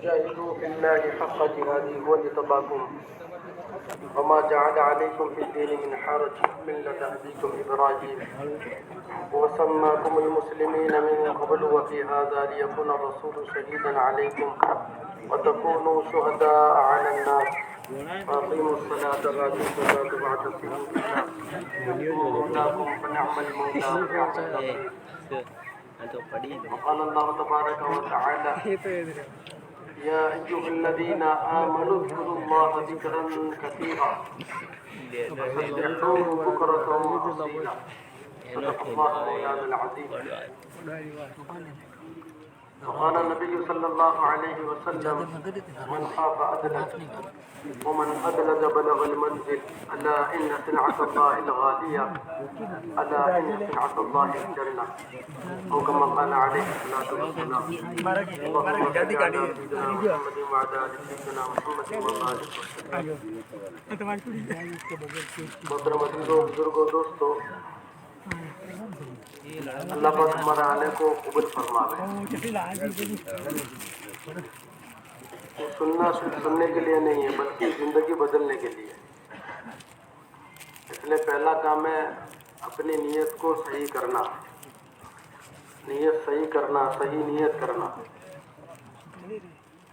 جاهدوا في الله حق جهاده هو اجتباكم وما جعل عليكم في الدين من حرج ملة أبيكم إبراهيم وسماكم المسلمين من قبل وفي هذا ليكون الرسول شهيدا عليكم وتكونوا شهداء على الناس فأقيموا الصلاة وآتوا الزكاة واعتصموا بالله مولاكم فنعم المولى ونعم النصير. وقال الله تبارك وتعالى يا أيها الذين آمنوا اذكروا الله ذكرا كثيرا وسبحوه بكرة وأصيلا. صدق الله مولانا العظيم. وقال النبي صلى الله عليه وسلم من خاف أدلج ومن أدلج بلغ المنزل ألا إن سلعة الله الغالية ألا إن سلعة الله الجنة أو كما قال عليه الصلاة والسلام. اللهم صل على سيدنا محمد وعلى آل سيدنا محمد وبارك وسلم. محترم عزیزوں بزرگوں دوستوں، اللہ پاک ہمارے آنے کو قبول فرمائے. سننا صرف سننے کے لیے نہیں ہے بلکہ زندگی بدلنے کے لیے. اس لیے پہلا کام ہے اپنی نیت کو صحیح کرنا، نیت صحیح کرنا، صحیح نیت کرنا.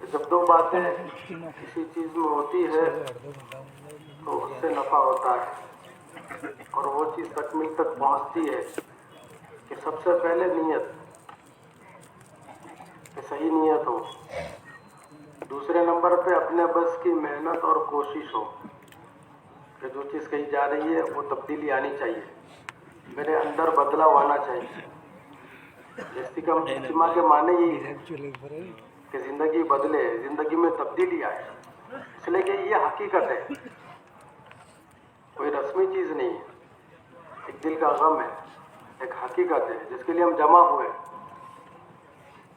جب دو باتیں کسی چیز میں ہوتی ہے تو اس سے نفع ہوتا ہے اور وہ چیز تکمیل تک پہنچتی ہے کہ سب سے پہلے نیت، کہ صحیح نیت ہو. دوسرے نمبر پہ اپنے بس کی محنت اور کوشش ہو کہ جو چیز کہی جا رہی ہے وہ تبدیلی آنی چاہیے، میرے اندر بدلاؤ آنا چاہیے. اجتماع کے معنی یہی ہے کہ زندگی بدلے، زندگی میں تبدیلی آئے. اس لیے کہ یہ حقیقت ہے، کوئی رسمی چیز نہیں ہے، ایک دل کا غم ہے، ایک حقیقت ہے جس کے لیے ہم جمع ہوئے.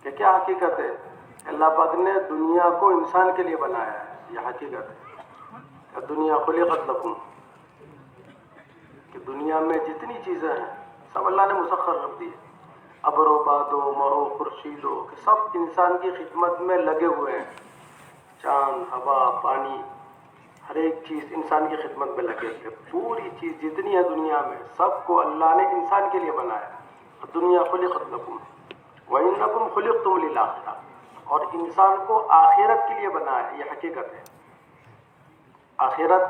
کہ کیا حقیقت ہے؟ اللہ پاک نے دنیا کو انسان کے لیے بنایا ہے. یہ حقیقت ہے کہ دنیا خلقت لکم، کہ دنیا میں جتنی چیزیں ہیں سب اللہ نے مسخر رکھ دی ہے. ابر و باد و مہ و خورشید ہو، کہ سب انسان کی خدمت میں لگے ہوئے ہیں. چاند، ہوا، پانی، ہر ایک چیز انسان کی خدمت میں لگے ہوئے. پوری چیز جتنی ہے دنیا میں سب کو اللہ نے انسان کے لیے بنایا. دنیا خلقت لکم وَإِنَّكُمْ خُلِقْتُمْ لِلْآخِرَةِ، اور انسان کو آخرت کے لیے بنایا ہے. یہ حقیقت ہے. آخرت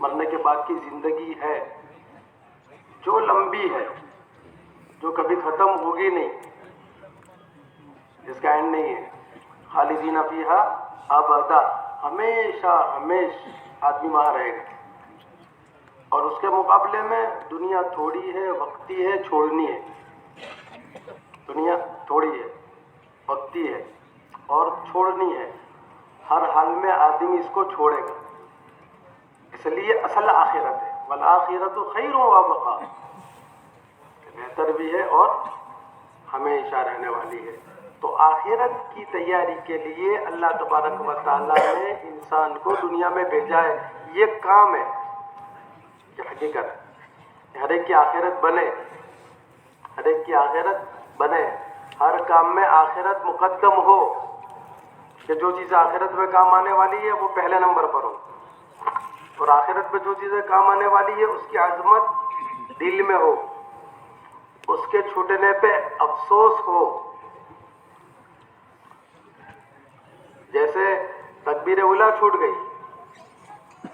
مرنے کے بعد کی زندگی ہے جو لمبی ہے، جو کبھی ختم ہوگی نہیں، جس کا اینڈ نہیں ہے. خالدین فیہا ابدا، ہمیشہ ہمیشہ آدمی وہاں رہے گا. اور اس کے مقابلے میں دنیا تھوڑی ہے، وقتی ہے، چھوڑنی ہے. دنیا تھوڑی ہے، وقتی ہے اور چھوڑنی ہے. ہر حال میں آدمی اس کو چھوڑے گا. اس لیے اصل آخرت ہے والآخرۃ خیر وابقا، بہتر بھی ہے اور ہمیشہ رہنے والی ہے. تو آخرت کی تیاری کے لیے اللہ تبارک و تعالیٰ نے انسان کو دنیا میں بھیجا ہے. یہ کام ہے، یہ حقیقت ہے. ہر ایک کی آخرت بنے، ہر ایک کی آخرت بنے. ہر کام میں آخرت مقدم ہو، کہ جو چیزیں آخرت میں کام آنے والی ہے وہ پہلے نمبر پر ہو، اور آخرت میں جو چیزیں کام آنے والی ہے اس کی عظمت دل میں ہو، اس کے چھوٹنے پہ افسوس ہو. جیسے تکبیر اولیٰ چھوٹ گئی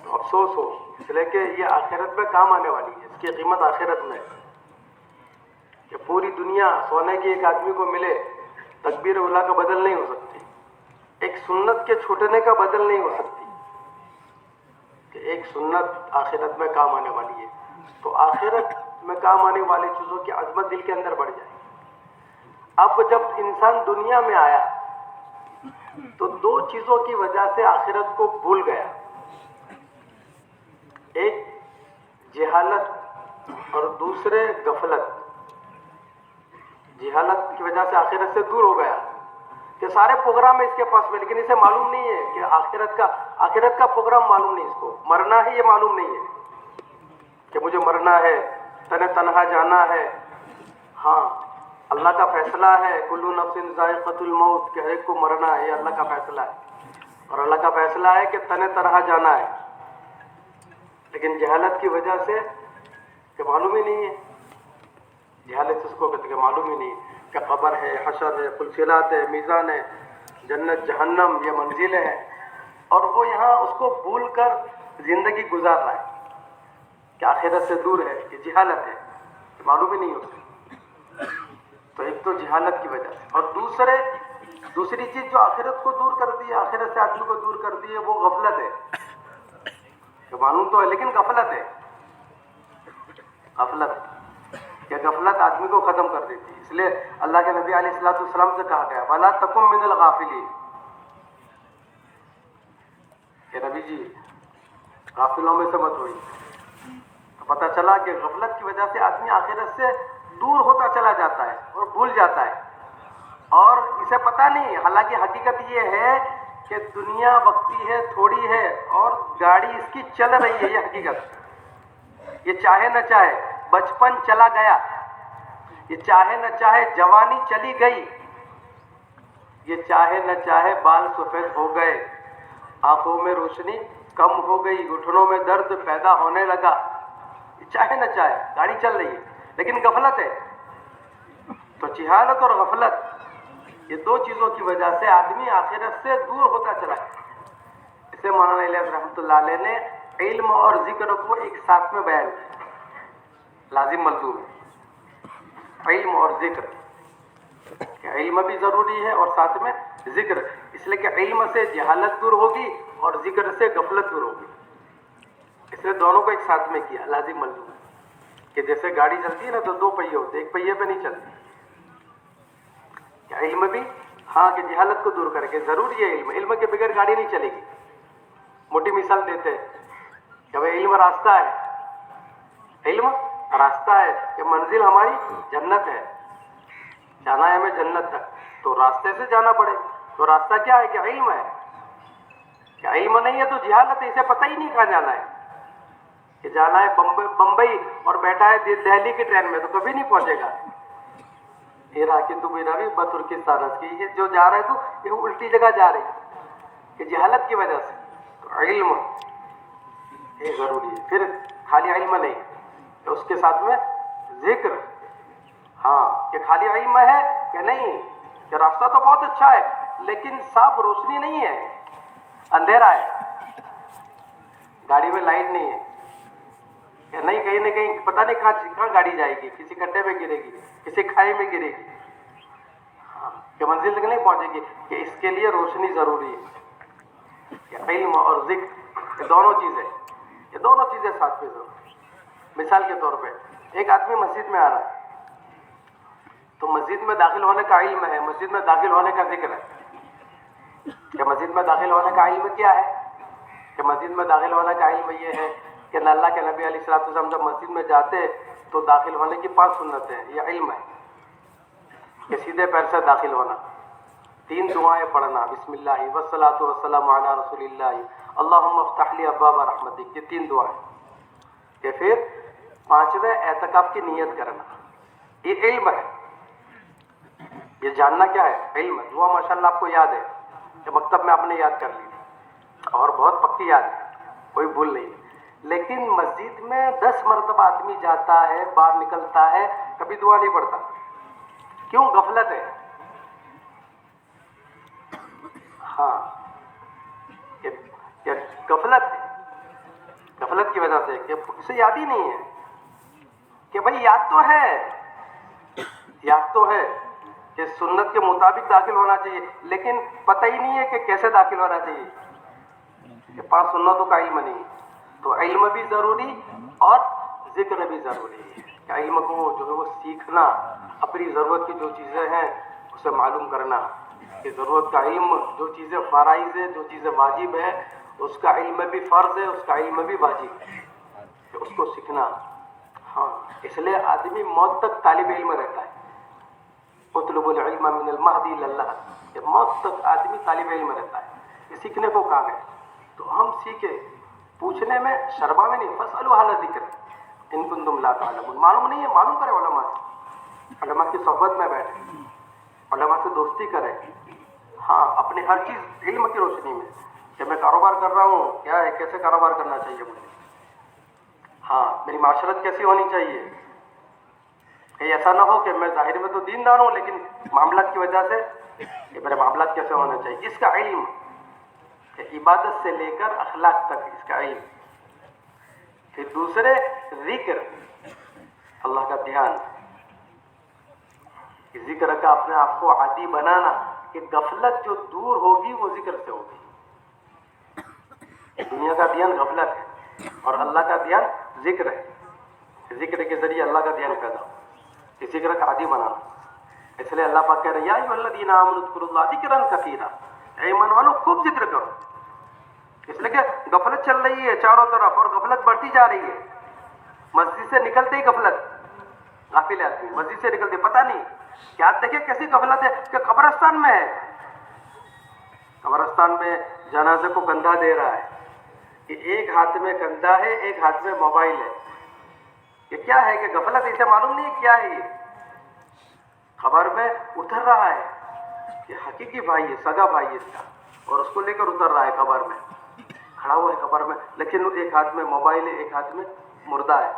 تو افسوس ہو، اس لیے کہ یہ آخرت میں کام آنے والی ہے، اس کی قیمت آخرت میں. کہ پوری دنیا سونے کی ایک آدمی کو ملے، تکبیر اولیٰ کا بدل نہیں ہو سکتی. ایک سنت کے چھوٹنے کا بدل نہیں ہو سکتی، کہ ایک سنت آخرت میں کام آنے والی ہے. تو آخرت میں کام آنے والی چیزوں کی عظمت دل کے اندر بڑھ جائے. اب جب انسان دنیا میں آیا تو دو چیزوں کی وجہ سے آخرت کو بھول گیا. ایک جہالت اور دوسرے غفلت. جہالت کی وجہ سے آخرت سے دور ہو گیا کہ سارے پروگرام ہے اس کے پاس میں، لیکن اسے معلوم نہیں ہے کہ آخرت کا پروگرام معلوم نہیں. اس کو مرنا ہے یہ معلوم نہیں ہے کہ مجھے مرنا ہے، تنہا جانا ہے. ہاں اللہ کا فیصلہ ہے کلو نفس ذائقۃ الموت کہ ہر ایک کو مرنا ہے، یہ اللہ کا فیصلہ ہے، اور اللہ کا فیصلہ ہے کہ تن طرح جانا ہے، لیکن جہالت کی وجہ سے کہ معلوم ہی نہیں ہے، جہالت اس کو کہتے کہ معلوم ہی نہیں کہ قبر ہے، حشر ہے، فلسلات ہے، میزان ہے، جنت جہنم یہ منزلیں ہیں، اور وہ یہاں اس کو بھول کر زندگی گزار رہا ہے کہ آخرت سے دور ہے، یہ جہالت ہے، معلوم ہی نہیں اسے۔ تو ایک تو جہالت کی وجہ سے، اور دوسری چیز جو آخرت کو دور کرتی ہے، آخرت سے آدمی کو دور کرتی ہے، وہ غفلت ہے، کہ معلوم تو ہے لیکن غفلت ہے، غفلت، کہ غفلت آدمی کو ختم کر دیتی ہے۔ اس لیے اللہ کے نبی علیہ الصلوۃ والسلام سے کہا گیا وَلَا تَكُن مِّنَ الْغَافِلِينَ، کہ نبی جی غافلوں میں سے مت ہوئی۔ تو پتہ چلا کہ غفلت کی وجہ سے آدمی آخرت سے دور ہوتا چلا جاتا ہے اور بھول جاتا ہے، اور اسے پتہ نہیں، حالانکہ حقیقت یہ ہے کہ دنیا وقتی ہے، تھوڑی ہے، اور گاڑی اس کی چل رہی ہے، یہ حقیقت، یہ چاہے نہ چاہے بچپن چلا گیا، یہ چاہے نہ چاہے جوانی چلی گئی، یہ چاہے نہ چاہے بال سفید ہو گئے، آنکھوں میں روشنی کم ہو گئی، گھٹنوں میں درد پیدا ہونے لگا، یہ چاہے نہ چاہے گاڑی چل رہی ہے، لیکن غفلت ہے۔ تو جہالت اور غفلت، یہ دو چیزوں کی وجہ سے آدمی آخرت سے دور ہوتا چلا ہے۔ اسے مولانا الیاس رحمۃ اللہ علیہ نے علم اور ذکر کو ایک ساتھ میں بیان کیا، لازم ملزوم ہے، علم اور ذکر، کہ علم بھی ضروری ہے اور ساتھ میں ذکر، اس لیے کہ علم سے جہالت دور ہوگی اور ذکر سے غفلت دور ہوگی، اس لیے دونوں کو ایک ساتھ میں کیا، لازم ملزوم، کہ جیسے گاڑی چلتی ہے نا تو دو پہیے ہوتے، ایک پہیے پہ نہیں چلتی، کہ علم بھی ہاں کہ جہالت کو دور کرے، کہ ضروری ہے علم، علم کے بغیر گاڑی نہیں چلے گی۔ موٹی مثال دیتے ہیں کہ بھائی علم راستہ ہے، علم راستہ ہے، کہ منزل ہماری جنت ہے، جانا ہے ہمیں جنت تک، تو راستے سے جانا پڑے، تو راستہ کیا ہے کہ علم ہے، کہ علم نہیں ہے تو جہالت ہے، اسے پتہ ہی نہیں کہاں جانا ہے، کہ جانا ہے بمبئی اور بیٹھا ہے دہلی کی ٹرین میں تو کبھی نہیں پہنچے گا، ترکستان کی، یہ جو جا رہا ہے تو یہ الٹی جگہ جا رہی ہے، کہ جہالت کی وجہ سے۔ تو علم یہ ضروری ہے، پھر خالی علم نہیں، کہ اس کے ساتھ میں ذکر، ہاں کہ خالی علم ہے کہ نہیں، کہ راستہ تو بہت اچھا ہے لیکن صاف روشنی نہیں ہے، اندھیرا ہے، گاڑی میں لائٹ نہیں ہے، کہ نہیں کہیں نہ کہیں پتہ نہیں کہاں گاڑی جائے گی، کسی گڈھے میں گرے گی، کسی کھائی میں گرے گی، ہاں کہ منزل تک نہیں پہنچے گی، کہ اس کے لیے روشنی ضروری ہے، کہ علم اور ذکر یہ دونوں چیزیں، یہ دونوں چیزیں ساتھ میں ضروری۔ مثال کے طور پہ ایک آدمی مسجد میں آ رہا ہے تو مسجد میں داخل ہونے کا علم ہے، مسجد میں داخل ہونے کا ذکر ہے، کہ مسجد میں داخل ہونے کا علم کیا ہے، کہ مسجد میں داخل ہونے کا علم یہ ہے کہ اللہ کے نبی علیہ الصلوۃ والسلام جب مسجد میں جاتے تو داخل ہونے کی 5 سنتیں ہیں، یہ علم ہے، کہ سیدھے پیر سے داخل ہونا، 3 دعائیں پڑھنا، بسم اللہ والصلاۃ والسلام علی رسول اللہ اللہم افتح لی ابواب رحمتک، یہ 3 دعائیں، کہ پھر 5ویں اعتکاف کی نیت کرنا، یہ علم ہے، یہ جاننا کیا ہے، علم ہے۔ دعا ماشاءاللہ آپ کو یاد ہے کہ مکتب میں آپ نے یاد کر لی تھی اور بہت پکی یاد ہے، کوئی بھول نہیں، لیکن مسجد میں 10 مرتبہ آدمی جاتا ہے، باہر نکلتا ہے، کبھی دعا نہیں پڑھتا، کیوں؟ غفلت ہے، ہاں کہ غفلت ہے، غفلت کی وجہ سے، کہ اسے یاد ہی نہیں ہے، کہ بھائی یاد تو ہے کہ سنت کے مطابق داخل ہونا چاہیے، لیکن پتہ ہی نہیں ہے کہ کیسے داخل ہونا چاہیے، کہ 5 سنتوں کا علم نہیں، تو علم بھی ضروری اور ذکر بھی ضروری ہے، کہ علم کو جو ہے وہ سیکھنا، اپنی ضرورت کی جو چیزیں ہیں اسے معلوم کرنا، کہ ضرورت کا علم، جو چیزیں فرائض ہے، جو چیزیں واجب ہے، اس کا علم بھی فرض ہے، اس کا علم بھی واجب ہے، کہ اس کو سیکھنا، ہاں اس لیے آدمی موت تک طالب علم رہتا ہے، اطلب العلم من المہدی الی اللحد، کہ موت تک آدمی طالب علم رہتا ہے، یہ سیکھنے کو کہا ہے، تو ہم سیکھے، پوچھنے میں شرما میں نہیں، فاسألوا اہل الذکر ان کنتم لا تعلمون، معلوم نہیں ہے معلوم کرے علماء سے، علماء کی صحبت میں بیٹھیں، علماء سے دوستی کریں. ہاں، اپنی ہر چیز علم کی روشنی میں، کہ میں کاروبار کر رہا ہوں، کیا ہے، کیسے کاروبار کرنا چاہیے مجھے. ہاں، میری معاشرت کیسی ہونی چاہیے. کہیں ایسا نہ ہو کہ میں ظاہر میں تو دیندار ہوں لیکن معاملات کی وجہ سے کہ میرے معاملات کیسے ہونے چاہیے. اس کا علم، کہ عبادت سے لے کر اخلاق تک اس کا علم. پھر دوسرے ذکر، اللہ کا دھیان، ذکر کا اپنے آپ کو عادی بنانا، کہ غفلت جو دور ہوگی وہ ذکر سے ہوگی. دنیا کا دھیان غفلت ہے اور اللہ کا دھیان ذکر ہے. ذکر کے ذریعے اللہ کا دھیان پیدا ہو، کہ ذکر کا عادی بنانا. اس لیے اللہ پاک کہہ رہے ہیں یا ایھا الذین آمنوا اذکروا اللہ ذکرا کثیرا، اے ایمان والو خوب ذکر کرو. اس لیے کہ غفلت چل رہی ہے چاروں طرف اور غفلت بڑھتی جا رہی ہے. مسجد سے نکلتے ہی غفلت، غافل آدمی مسجد سے نکلتے پتہ نہیں کیا. دیکھیں کیسی غفلت ہے کہ قبرستان میں ہے، قبرستان میں جنازے کو کندھا دے رہا ہے، کہ ایک ہاتھ میں کندھا ہے ایک ہاتھ میں موبائل ہے. یہ کیا ہے کہ غفلت، اسے معلوم نہیں کیا ہے. یہ خبر میں اتر رہا ہے کہ حقیقی بھائی ہے، سگا بھائی ہے اس کا، اور اس کو لے کر اتر رہا ہے قبر میں، کھڑا ہوا ہے قبر میں، لیکن ایک ہاتھ میں موبائل ہے ایک ہاتھ میں مردہ ہے.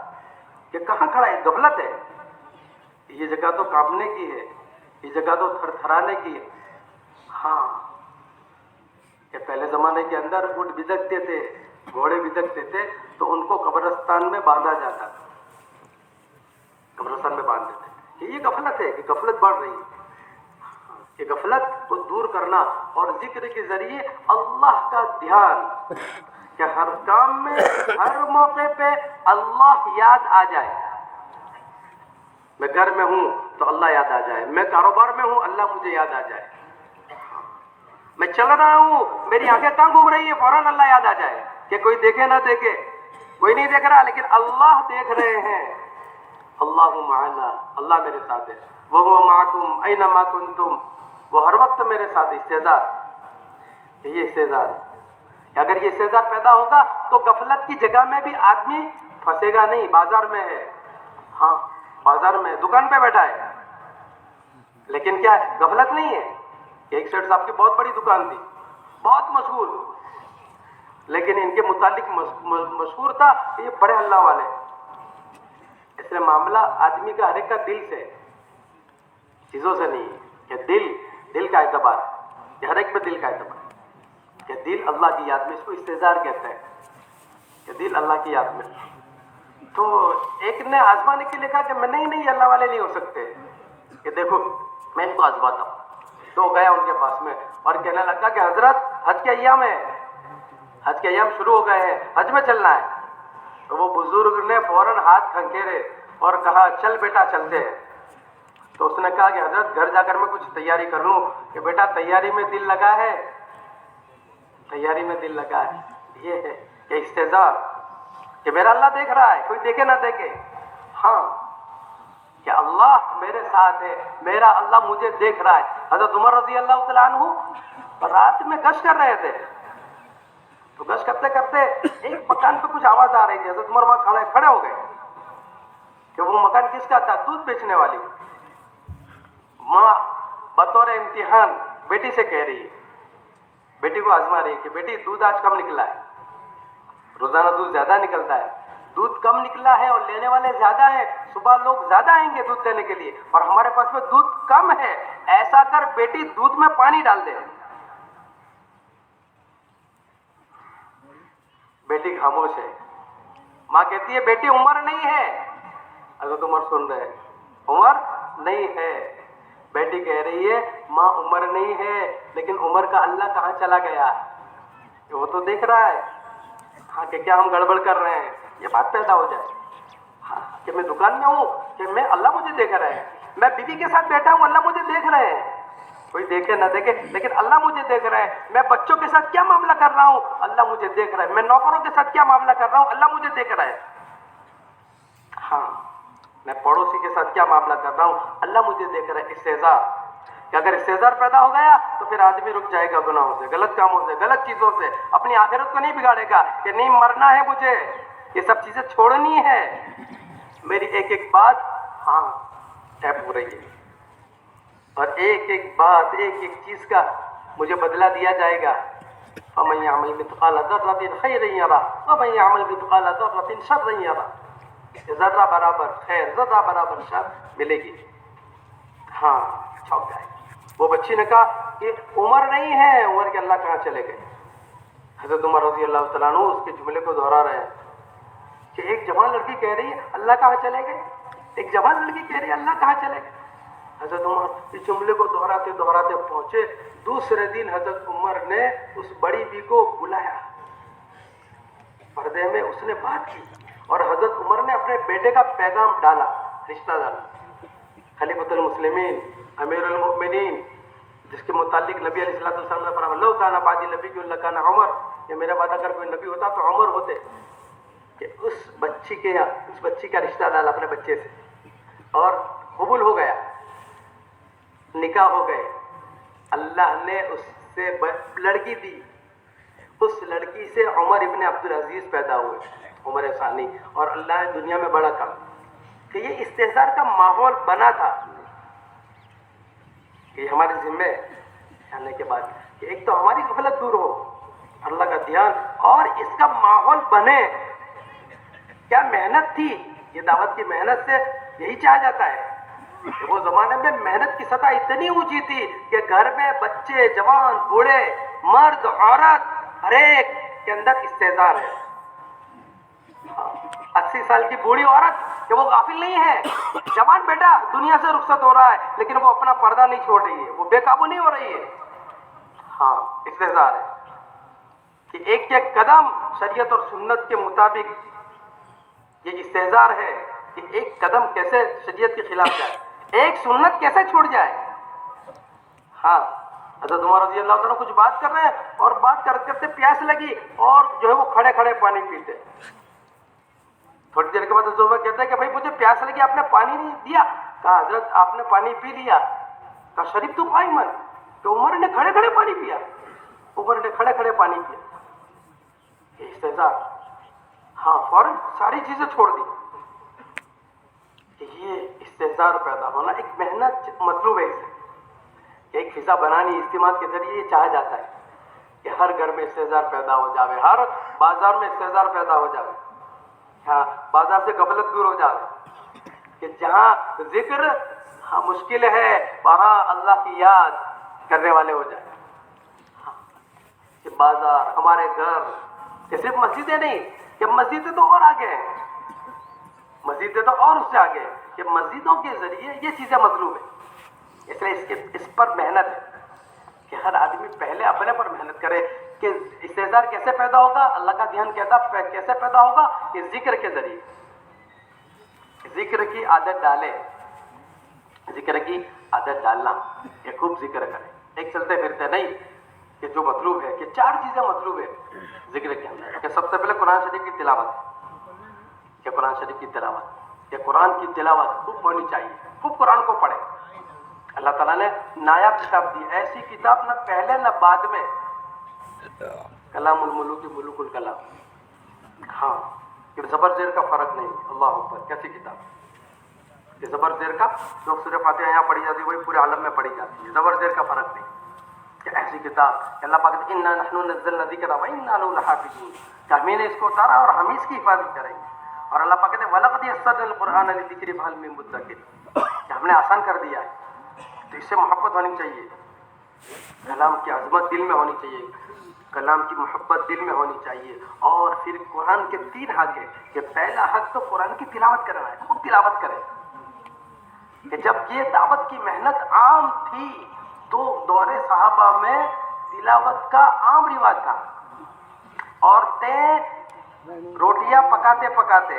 کہ کہاں کھڑا ہے؟ غفلت ہے. یہ جگہ تو کانپنے کی ہے، یہ جگہ تو تھر تھرانے کی ہے. ہاں، کہ پہلے زمانے کے اندر اونٹ بھدکتے تھے، گھوڑے بھدکتے تھے، تو ان کو قبرستان میں باندھا جاتا تھا، قبرستان میں باندھتے تھے. یہ غفلت ہے، کہ غفلت بڑھ رہی ہے. کہ غفلت کو دور کرنا اور ذکر کے ذریعے اللہ کا دھیان، کہ ہر کام میں ہر موقع پہ اللہ یاد آ جائے. میں گھر میں ہوں تو اللہ یاد آ جائے، میں کاروبار میں ہوں اللہ مجھے یاد آ جائے، میں چل رہا ہوں میری آنکھیں کہاں گھوم رہی ہے فوراً اللہ یاد آ جائے. کہ کوئی دیکھے نہ دیکھے، کوئی نہیں دیکھ رہا لیکن اللہ دیکھ رہے ہیں. اللہ معنا، اللہ میرے ساتھ ہے. وَهُوَ مَعَكُمْ أَيْنَمَا كُنْتُمْ، وہ ہر وقت میرے ساتھ. استعداد، یہ استعداد، اگر یہ استعداد پیدا ہوگا تو غفلت کی جگہ میں بھی آدمی پھنسے گا نہیں. بازار میں ہے، ہاں بازار میں دکان پہ بیٹھا ہے، لیکن کیا ہے؟ غفلت نہیں ہے. ایک سیٹ صاحب کی بہت بڑی دکان تھی، بہت مشہور، لیکن ان کے متعلق مشہور تھا کہ یہ بڑے اللہ والے. اس لیے معاملہ آدمی کا ہر ایک کا دل سے، چیزوں سے نہیں. کہ دل کا اعتبار، کہ ہر ایک پہ دل کا اعتبار، کہ دل اللہ کی یاد میں، اس کو استحضار کہتے ہیں، کہ دل اللہ کی یاد میں. تو ایک نے آزمانے کے لیے کہا کہ میں نہیں اللہ والے نہیں ہو سکتے، کہ دیکھو میں ان کو آزماتا ہوں. تو گیا ان کے پاس میں اور کہنے لگا کہ حضرت حج کے ایام ہے، حج کے ایام شروع ہو گئے ہیں، حج میں چلنا ہے. تو وہ بزرگ نے فوراً ہاتھ کھنکھیرے اور کہا چل بیٹا چلتے ہیں. تو اس نے کہا کہ حضرت گھر جا کر میں کچھ تیاری کر لوں. کہ بیٹا تیاری میں دل لگا ہے، تیاری میں دل لگا ہے. یہ ہے کہ استحضار، کہ میرا اللہ دیکھ رہا ہے، کوئی دیکھے نہ دیکھے. ہاں، کہ اللہ میرے ساتھ ہے، میرا اللہ مجھے دیکھ رہا ہے. حضرت عمر رضی اللہ تعالیٰ عنہ رات میں گشت کر رہے تھے، تو گشت کرتے کرتے ایک مکان پہ کچھ آواز آ رہی تھی. حضرت عمر وہاں کھڑے ہو گئے کہ وہ مکان کس کا تھا؟ دودھ بیچنے والی. ماں بطور امتحان بیٹی سے کہہ رہی ہے، بیٹی کو آزما رہی ہے کہ بیٹی دودھ آج کم نکلا ہے، روزانہ دودھ زیادہ نکلتا ہے، دودھ کم نکلا ہے اور لینے والے زیادہ ہیں، صبح لوگ زیادہ آئیں گے دودھ لینے کے لیے اور ہمارے پاس میں دودھ کم ہے، ایسا کر بیٹی دودھ میں پانی ڈال دے. بیٹی خاموش ہے. ماں کہتی ہے بیٹی عمر نہیں ہے. حضرت عمر سن رہے ہیں، عمر نہیں ہے. بیٹی کہہ رہی ہے ماں عمر نہیں ہے، لیکن عمر کا اللہ کہاں چلا گیا؟ کہ وہ تو دیکھ رہا ہے. ہاں، کہ کیا ہم گڑبڑ کر رہے ہیں؟ یہ بات پیدا ہو جائے. ہاں، کہ میں دکان میں ہوں، کہ میں اللہ مجھے دیکھ رہا ہے. میں بیوی کے ساتھ بیٹھا ہوں، اللہ مجھے دیکھ رہے ہیں. کوئی دیکھے نہ دیکھے لیکن اللہ مجھے دیکھ رہا ہے. میں بچوں کے ساتھ کیا معاملہ کر رہا ہوں، اللہ مجھے دیکھ رہا ہے. میں نوکروں کے ساتھ کیا معاملہ کر رہا ہوں، اللہ مجھے دیکھ رہا ہے. ہاں، میں پڑوسی کے ساتھ کیا معاملہ کر رہا ہوں، اللہ مجھے دیکھ رہا ہے. استحضار، کہ اگر استحضار پیدا ہو گیا تو پھر آدمی رک جائے گا گناہوں سے، غلط کاموں سے، غلط چیزوں سے. اپنی آخرت کو نہیں بگاڑے گا کہ نہیں مرنا ہے مجھے، یہ سب چیزیں چھوڑنی ہے. میری ایک ایک بات، ہاں ٹیپ ہو رہی ہے، اور ایک ایک بات، ایک ایک چیز کا مجھے بدلہ دیا جائے گا. فَمَن يَعْمَلْ مِثْقَالَ ذَرَّةٍ خَيْرًا يَرَهُ وَمَن يَعْمَلْ مِثْقَالَ ذَرَّةٍ شَرًّا يَرَهُ. ذرہ برابر خیر، ذرہ برابر شر ملے گی. ہاں چونک گئے. وہ بچی نے کہا کہ عمر نہیں ہے. عمر کے اللہ کہاں چلے گئے؟ حضرت عمر رضی اللہ تعالیٰ عنہ اس کے جملے کو دہرا رہے ہیں کہ ایک جوان لڑکی کہہ رہی ہے اللہ کہاں چلے گئے، ایک جوان لڑکی کہہ رہی ہے اللہ کہاں چلے گئے. حضرت عمر اس جملے کو دہراتے دہراتے پہنچے. دوسرے دن حضرت عمر نے اس بڑی بی کو بلایا، پردے میں اس نے بات کی، اور حضرت عمر نے اپنے بیٹے کا پیغام ڈالا. رشتہ دار خلیفۃ المسلمین امیر المؤمنین، جس کے متعلق نبی علیہ السلام نے فرمایا لو کان بعدی نبی کی لکان عمر، کہ میرے بعد اگر کوئی نبی ہوتا تو عمر ہوتے. کہ اس بچی کا رشتہ ڈالا اپنے بچے سے، اور قبول ہو گیا، نکاح ہو گئے. اللہ نے اس سے لڑکی دی. اس لڑکی سے عمر ابن عبدالعزیز پیدا ہوئے، عمر ثانی. اور اللہ نے دنیا میں بڑا کام کہ یہ استحضار کا ماحول بنا تھا کہ ہمارے ذمے آنے کے بعد کہ ایک تو ہماری غفلت دور ہو، اللہ کا دھیان، اور اس کا ماحول بنے. کیا محنت تھی، یہ دعوت کی محنت سے یہی چاہا جاتا ہے. وہ زمانے میں محنت کی سطح اتنی اونچی تھی کہ گھر میں بچے، جوان، بوڑھے، مرد، عورت، ہر ایک کے اندر استحضار ہے. 80 سال کی بوڑھی عورت کہ وہ غافل نہیں ہے، جوان بیٹا دنیا سے رخصت ہو رہا ہے لیکن وہ اپنا پردہ نہیں چھوڑ رہی ہے، وہ بے قابو نہیں ہو رہی ہے. ہاں استحضار ہے کہ ایک ایک قدم شریعت اور سنت کے مطابق. یہ استحضار ہے کہ ایک قدم کیسے شریعت کے خلاف جائے، ایک سنت کیسے چھوڑ جائے. ہاں حضرت عمر رضی اللہ تعالیٰ کچھ بات کر رہے ہیں، اور بات کرتے کرتے پیاس لگی، اور جو ہے وہ کھڑے کھڑے پانی پیتے. تھوڑی دیر کے بعد حضرت عمر کہتے ہیں کہ بھائی مجھے پیاس لگی، آپ نے پانی نہیں دیا. کہا حضرت آپ نے پانی پی لیا. کہا شریف تو قائمن، تو عمر نے کھڑے کھڑے پانی پیا. عمر نے کھڑے کھڑے پانی پیا. یہ استحضار. ہاں فوراً ساری چیزیں چھوڑ دی. یہ استحضار پیدا ہونا ایک محنت مطلوب ہے. اس سے ایک فضا بنانی اجتماع کے ذریعے یہ چاہا جاتا ہے کہ ہر گھر میں استحضار پیدا ہو جاوے، ہر بازار میں استحضار پیدا ہو جاوے. ہاں بازار سے غفلت دور ہو جاوے کہ جہاں ذکر مشکل ہے وہاں اللہ کی یاد کرنے والے ہو جائیں. کہ بازار، ہمارے گھر، کہ صرف مسجدیں نہیں، کہ مسجدیں تو اور آگے ہیں، مسجدیں تو اور اس سے آگے ہیں، کہ مسجدوں کے ذریعے یہ چیزیں مطلوب ہیں. اس لیے اس پر محنت ہے کہ ہر آدمی پہلے اپنے پر محنت کرے. کہ استحضار کیسے پیدا ہوگا، اللہ کا دھیان کیسے پیدا ہوگا، کہ ذکر کے ذریعے. ذکر کی عادت ڈالے، ذکر کی عادت ڈالنا کہ خوب ذکر کرے. ایک چلتے پھرتے نہیں، کہ جو مطلوب ہے، کہ 4 چیزیں مطلوب ہے ذکر کے اندر. کہ سب سے پہلے قرآن شریف کی تلاوت، کہ قرآن شریف کی تلاوت، کہ قرآن کی تلاوت خوب ہونی چاہیے، خوب قرآن کو پڑھے. اللہ تعالیٰ نے نایاب کتاب دی، ایسی کتاب نہ پہلے نہ بعد میں، کلام الملوک ملوک الکلام. ہاں کہ زبر زیر کا فرق نہیں. اللہ اکبر، کیسی کتاب کہ زبر زیر کا، جو سورہ فاتحہ یہاں پڑھی جاتی ہے وہی پورے عالم میں پڑھی جاتی ہے. زبر زیر کا فرق نہیں. کہ ایسی کتاب کہ اللہ پاک نے انا نحن نزلنا الذکر وانا لہ لحافظون، کہ ہم نے اس کو اتارا اور ہم اس کی حفاظت کریں گے. اور اللہ پاک کہتے ہیں وَلَقَدْ يَسَّرْنَا الْقُرْآنَ لِلذِّكْرِ فَهَلْ مِن مُدَّكِرٍ، کہ ہم نے آسان کر دیا ہے. تو اس سے محبت ہونی چاہیے، کلام کی عظمت دل میں ہونی چاہیے، کلام کی محبت دل میں ہونی چاہیے. اور پھر قرآن کے 3 حق ہیں، کہ پہلا حق تو قرآن کی تلاوت کرنا ہے، خوب تلاوت کریں. کہ جب یہ دعوت کی محنت عام تھی تو دور صحابہ میں تلاوت کا عام رواج تھا. عورتیں روٹیاں پکاتے پکاتے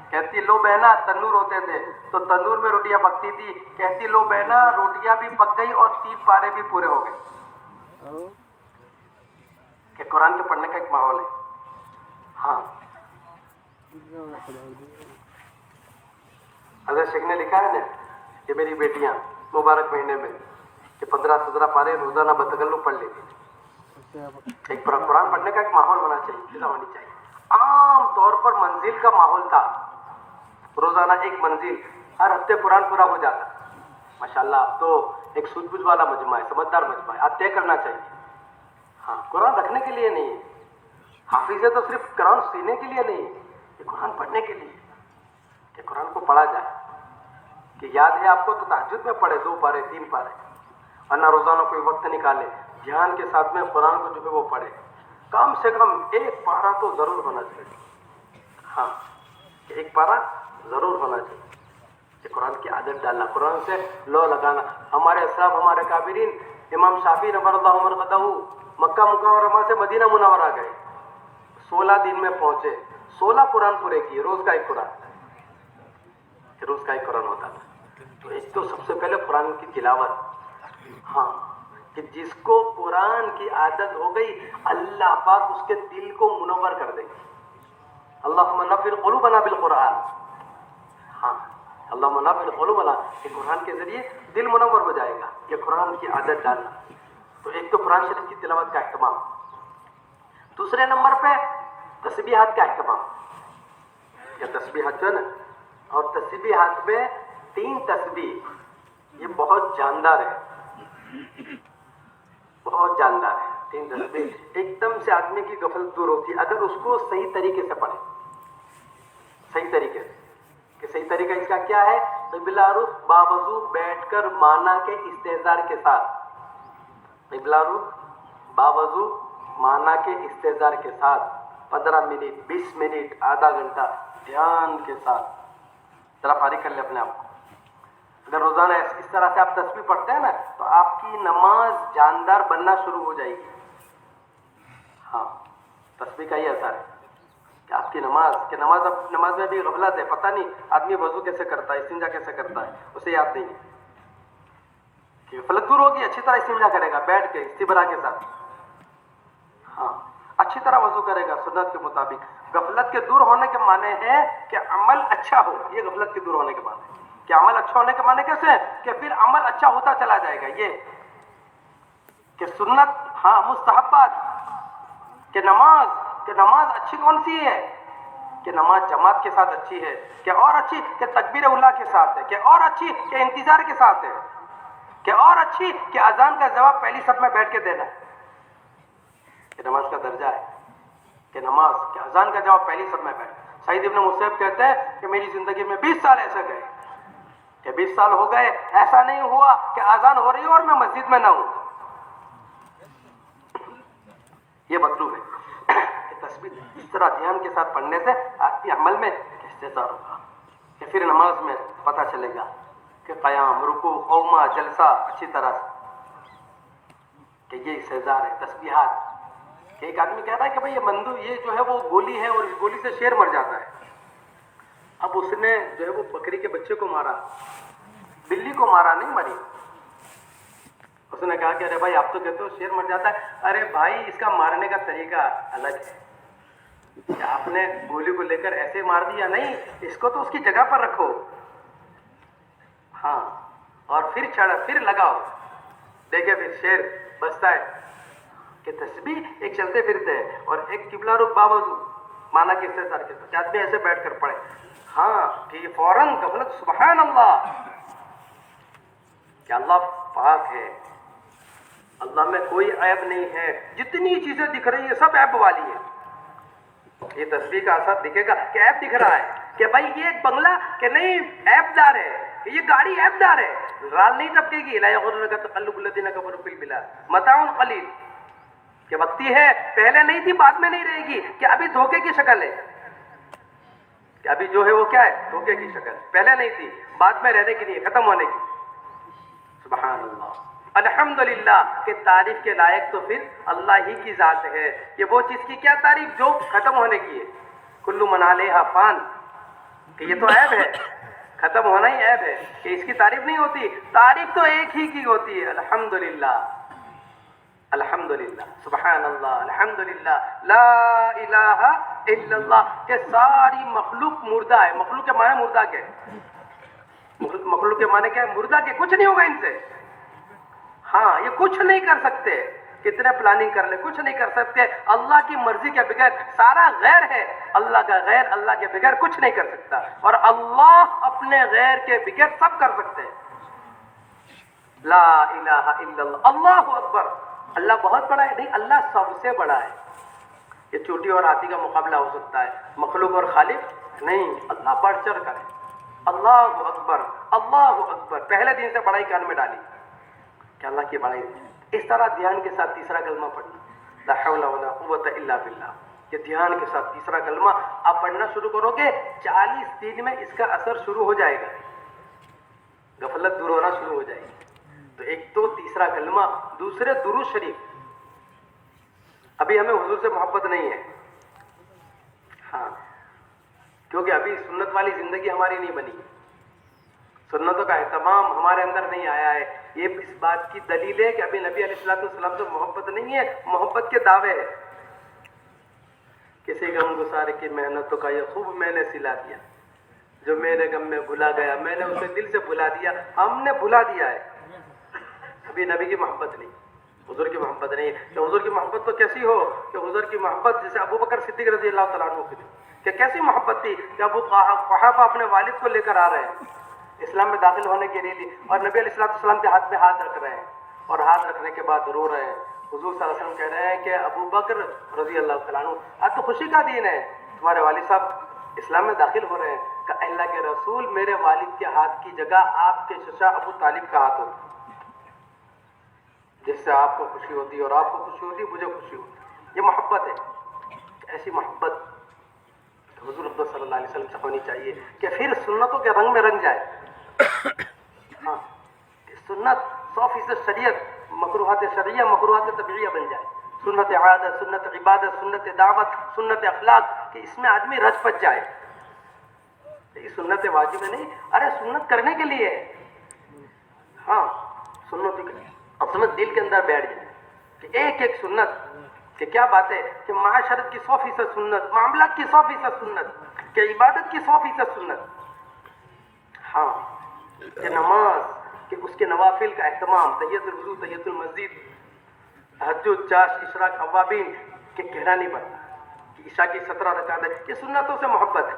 کہتی لو بہنا، تنور ہوتے تھے تو تنور میں روٹیاں پکتی تھی، کہتی لو بہنا روٹیاں بھی پک گئی اور 3 پارے بھی پورے ہو گئے. کہ قرآن کے پڑھنے کا ایک ماحول ہے. ہاں حضرت شیخ نے لکھا ہے نا کہ میری بیٹیاں مبارک مہینے میں کہ 15-17 پارے روزانہ بتکلف پڑھ لیتی. ایک قرآن پڑھنے کا ایک ماحول ہونا چاہیے، فضا ہونی چاہیے. عام طور پر منزل کا ماحول تھا، روزانہ ایک منزل، ہر ہفتے قرآن پورا ہو جاتا. ماشاءاللہ آپ تو ایک سوجھ بوجھ والا مجمع ہے، سمجھدار مجمع ہے، آپ طے کرنا چاہیے. ہاں قرآن رکھنے کے لیے نہیں ہے، حافظ ہے تو صرف قرآن سینے کے لیے نہیں ہے، یہ قرآن پڑھنے کے لیے کہ قرآن کو پڑھا جائے. کہ یاد ہے آپ کو تو تہجد میں پڑھے 2 پارے 3 پارے، ورنہ روزانہ کوئی وقت نکالے دھیان کے ساتھ میں قرآن کو جو ہے وہ پڑھے. کم سے کم 1 پارہ تو ضرور ہونا چاہیے. ہاں 1 پارہ ضرور ہونا چاہیے. کہ قرآن کی عادت ڈالنا، قرآن سے لو لگانا. ہمارے اسلاف، ہمارے کابرین، امام شافعی نور اللہ مرقدہ مکہ مکرمہ سے مدینہ منورہ گئے، 16 دن میں پہنچے، 16 قرآن پورے کیے، روز کا 1 قرآن، روز کا 1 قرآن ہوتا تھا. تو ایک تو سب سے پہلے قرآن کی تلاوت. ہاں کہ جس کو قرآن کی عادت ہو گئی اللہ پاک اس کے دل کو منور کر دے گی. اللہم نور قلوبنا بالقرآن. ہاں اللہم نور قلوبنا، کہ قرآن کے ذریعے دل منور ہو جائے گا. یہ قرآن کی عادت ڈالنا. تو ایک تو قرآن شریف کی تلاوت کا اہتمام. دوسرے نمبر پہ تسبیحات کا اہتمام. یہ تسبیحات جو ہے نا، اور تسبیحات میں 3 تسبیح یہ بہت جاندار ہے، بہت جاندار ہے. 3 تسبیح ایک دم سے آدمی کی غفلت دور ہوتی ہے اگر اس کو صحیح طریقے سے پڑھے. صحیح طریقے سے، کہ صحیح طریقہ اس کا کیا ہے؟ قبلہ رخ باوضو بیٹھ کر معنی کے استحضار کے ساتھ، قبلہ رخ باوضو معنی کے استحضار کے ساتھ 15 منٹ 20 منٹ آدھا گھنٹہ دھیان کے ساتھ. ذرا فارغ کر لیں اپنے آپ کو. اگر روزانہ اس طرح سے آپ تسبیح پڑھتے ہیں نا تو آپ کی نماز جاندار بننا شروع ہو جائے گی. ہاں تسبیح کا یہ اثر ہے کہ آپ کی نماز، کہ نماز میں بھی غفلت ہے، پتہ نہیں آدمی وضو کیسے کرتا ہے، استنجا کیسے کرتا ہے، اسے یاد نہیں ہے. کہ غفلت دور ہوگی، اچھی طرح استنجا کرے گا بیٹھ کے استبرا کے ساتھ. ہاں اچھی طرح وضو کرے گا سنت کے مطابق. غفلت کے دور ہونے کے معنی ہے کہ عمل اچھا ہو. یہ غفلت کے دور ہونے کے معنی ہے کہ عمل اچھا ہونے کے معنی کیسے ہے؟ کہ پھر عمل اچھا ہوتا چلا جائے گا. یہ کہ سنت، ہاں مستحبات، کہ نماز اچھی کون سی ہے؟ کہ نماز جماعت کے ساتھ اچھی ہے، کہ اور اچھی کہ تکبیر اولیٰ کے ساتھ ہے، کہ اور اچھی کہ انتظار کے ساتھ ہے، کہ اور اچھی کہ اذان کا جواب پہلی صف میں بیٹھ کے دینا ہے. کہ نماز کا درجہ ہے کہ نماز کہ اذان کا جواب پہلی صف میں بیٹھ. سعید ابن مسیب کہتے ہیں کہ میری زندگی میں 20 سال ایسے گئے کہ 20 سال ہو گئے ایسا نہیں ہوا کہ اذان ہو رہی ہو اور میں مسجد میں نہ ہوں. یہ مطلوب ہے کہ تسبیح اس طرح دھیان کے ساتھ پڑھنے سے آپ کے عمل میں استحضار ہوگا. کہ پھر نماز میں پتہ چلے گا کہ قیام، رکوع، قومہ، جلسہ اچھی طرح سے کہ یہ استحضار ہے. تسبیحات کہ ایک آدمی کہتا ہے کہ بھئی یہ جو ہے وہ گولی ہے اور اس گولی سے شیر مر جاتا ہے. اب اس نے جو ہے وہ بکری کے بچے کو مارا، بلی کو مارا، نہیں مری. اس نے کہا کہ ارے بھائی آپ تو کہتے ہو شیر مر جاتا ہے. ارے بھائی اس کا مارنے کا طریقہ الگ ہے. کہ آپ نے گولی کو لے کر ایسے مار دیا نہیں، اس کو تو اس کی جگہ پر رکھو، ہاں، اور پھر لگاؤ، دیکھے پھر شیر بچتا ہے. کہ تسبیح ایک چلتے پھرتے ہے اور ایک قبلہ رخ باوضو مانا کے استحضار کے ساتھ آدمی ایسے بیٹھ کر پڑھے. ہاں کہ یہ فوراً غفلت، سبحان اللہ کہ اللہ پاک ہے، اللہ میں کوئی عیب نہیں ہے، جتنی چیزیں دکھ رہی ہیں سب عیب والی ہیں. یہ تسبیح کا اثر دکھے گا کہ عیب دکھ رہا ہے کہ بھائی یہ ایک بنگلہ کہ نہیں عیب دار ہے، کہ یہ گاڑی عیب دار ہے، رال نہیں ٹپکے گی. لا یغررک تقلب الذین کفروا فی البلاد متاع قلیل، کہ وقتی ہے، پہلے نہیں تھی بعد میں نہیں رہے گی. کہ ابھی دھوکے کی شکل ہے، کہ ابھی جو ہے وہ کیا ہے؟ دھوکے کی شکل. پہلے نہیں تھی، بعد میں رہنے کی نہیں، ختم ہونے کی. سبحان اللہ، الحمدللہ کہ تعریف کے لائق تو پھر اللہ ہی کی ذات ہے. کہ وہ چیز کی کیا تعریف جو ختم ہونے کی ہے. کل من علیہا فان، کہ یہ تو عیب ہے، ختم ہونا ہی عیب ہے، کہ اس کی تعریف نہیں ہوتی. تعریف تو ایک ہی کی ہوتی ہے، الحمدللہ، الحمدللہ، سبحان اللہ، الحمدللہ، لا الہ الا اللہ. کہ ساری مخلوق مردہ ہے. مخلوق کے معنی مردہ کے، مخلوق کے معنی کیا ہے؟ مردہ کے. کچھ نہیں ہوگا ان سے. ہاں یہ کچھ نہیں کر سکتے، کتنے پلاننگ کر لیں کچھ نہیں کر سکتے. اللہ کی مرضی کے بغیر سارا غیر ہے، اللہ کا غیر اللہ کے بغیر کچھ نہیں کر سکتا، اور اللہ اپنے غیر کے بغیر سب کر سکتے ہیں. لا الہ الا اللہ، اللہ اکبر، اللہ بہت بڑا ہے نہیں، اللہ سب سے بڑا ہے. یہ چوٹی اور ہاتھی کا مقابلہ ہو سکتا ہے، مخلوق اور خالق نہیں، اللہ بڑھ چڑھ کر ہے. اللہ اکبر، اللہ اکبر، پہلے دن سے بڑائی کان میں ڈالی کہ اللہ کی بڑائی. اس طرح دھیان کے ساتھ تیسرا کلمہ پڑھنا، لا حول ولا قوت الا باللہ. یہ دھیان کے ساتھ تیسرا کلمہ آپ پڑھنا شروع کرو گے، 40 دن میں اس کا اثر شروع ہو جائے گا، غفلت دور ہونا شروع ہو جائے گی. تو ایک تو تیسرا کلمہ، دوسرے درود شریف. ابھی ہمیں حضور سے محبت نہیں ہے، ہاں، کیونکہ ابھی سنت والی زندگی ہماری نہیں بنی، سنتوں کا اہتمام ہمارے اندر نہیں آیا ہے. یہ اس بات کی دلیل ہے کہ ابھی نبی علیہ الصلوۃ والسلام سے محبت نہیں ہے، محبت کے دعوے ہیں. کسی غم گسار کی محنتوں کا یہ خوب میں نے سلا دیا، جو میرے غم میں بھلا گیا میں نے اسے دل سے بھلا دیا. ہم نے بھلا دیا ہے، ابھی نبی کی محبت نہیں، حضور کی محبت نہیں. کہ حضور کی محبت تو کیسی ہو کہ حضور کی محبت جیسے ابو بکر صدیق رضی اللہ تعالیٰ عنہ کی تھی، کہ کیسی محبت تھی کہ ابو قحافہ اپنے والد کو لے کر آ رہے ہیں اسلام میں داخل ہونے کے لیے، اور نبی علیہ السلام کے ہاتھ میں ہاتھ رکھ رہے ہیں، اور ہاتھ رکھنے کے بعد رو رہے ہیں. حضور صلی اللہ علیہ وسلم کہہ رہے ہیں کہ ابو بکر رضی اللہ تعالیٰ عنہ، آج تو خوشی کا دن ہے، تمہارے والد صاحب اسلام میں داخل ہو رہے ہیں. کہ اللہ کے رسول، میرے والد کے ہاتھ کی جگہ آپ کے چچا ابو طالب کا ہاتھ ہوتا، جس سے آپ کو خوشی ہوتی ہے اور آپ کو خوشی ہوتی ہے، مجھے خوشی ہوتی ہے. یہ محبت ہے. ایسی محبت حضور صلی اللہ علیہ وسلم سے ہونی چاہیے کہ پھر سنتوں کے رنگ میں رنگ جائے. ہاں، سنت 100% شریعت، مکروہات شرعیہ مکروہات طبیعیہ بن جائے. سنت عادت، سنت عبادت، سنت دعوت، سنت اخلاق، کہ اس میں آدمی رچ پچ جائے. یہ سنت واجب ہے نہیں، ارے سنت کرنے کے لیے، ہاں سنت اب سنت دل کے اندر بیٹھ جائے کہ ایک ایک سنت، کہ کیا بات ہے کہ معاشرت کی 100% سنت، معاملات کی 100% سنت، کہ عبادت کی 100% سنت. ہاں، کہ نماز، کہ اس کے نوافل کا اہتمام، تحیۃ الوضو، تحیۃ المسجد، تہجد، چاشت، اشراق، اوابین، کہ کہنا نہیں پڑتا کہ عشاء کی 17 رکعت ہے، یہ سنتوں سے محبت ہے.